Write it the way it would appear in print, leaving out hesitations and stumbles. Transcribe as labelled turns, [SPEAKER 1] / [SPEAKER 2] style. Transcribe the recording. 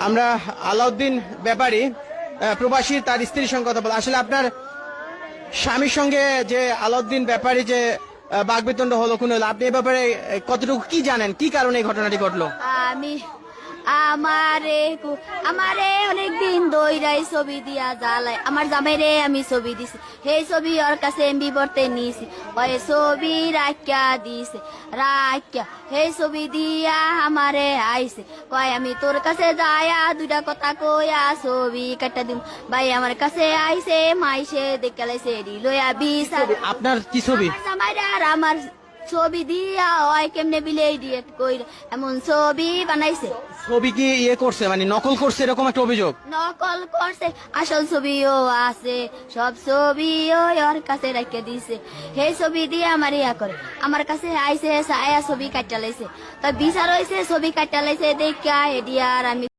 [SPEAKER 1] আমরা আলাউদ্দিন ব্যাপারী প্রবাসী তার স্ত্রীর সঙ্গে কথা বলা। আসলে আপনার স্বামীর সঙ্গে যে আলাউদ্দিন ব্যাপারী যে বাকবিতণ্ড হলো কোন হলো, আপনি এ ব্যাপারে কতটুকু কি জানেন, কি কারণে এই ঘটনাটি ঘটলো?
[SPEAKER 2] আমি আমারে অনেকদিন দইরাই ছবি দিয়া জ্বালাই আমার জামাইরে আমি ছবি দিছি, সেই ছবি ওর কাছে এমবি বর্তে নিয়েছি, ওই ছবি রাখিয়া দিছে, রাখিয়া সেই ছবি দিয়া আমারে আইছে, কয় আমি তোর কাছে যায়া দুইটা কথা কইয়া ছবি কাটা দিম। ভাই আমার কাছে আইছে মাইসে দেখে লাইছে লইয়া বিচার
[SPEAKER 1] আপনার কি ছবি?
[SPEAKER 2] জামাইরে আর আমার ছবি দিয়া ওই কেমনে বিলেই দিয়ে কইরা এমন ছবি বানাইছে।
[SPEAKER 1] ছবি কি ইয়ে করছে, মানে নকল করছে, এরকম একটা অভিযোগ?
[SPEAKER 2] নকল করছে, আসল ছবিও আছে, সব ছবি ওর কাছে রেখে দিছে, সেই ছবি দিয়ে আমার ইয়া করে আমার কাছে আইছে ছায়া ছবি কাটা লাইছে, তো বিচার হয়েছে ছবি কাটা লাইছে দেখা এডিয়ার আমি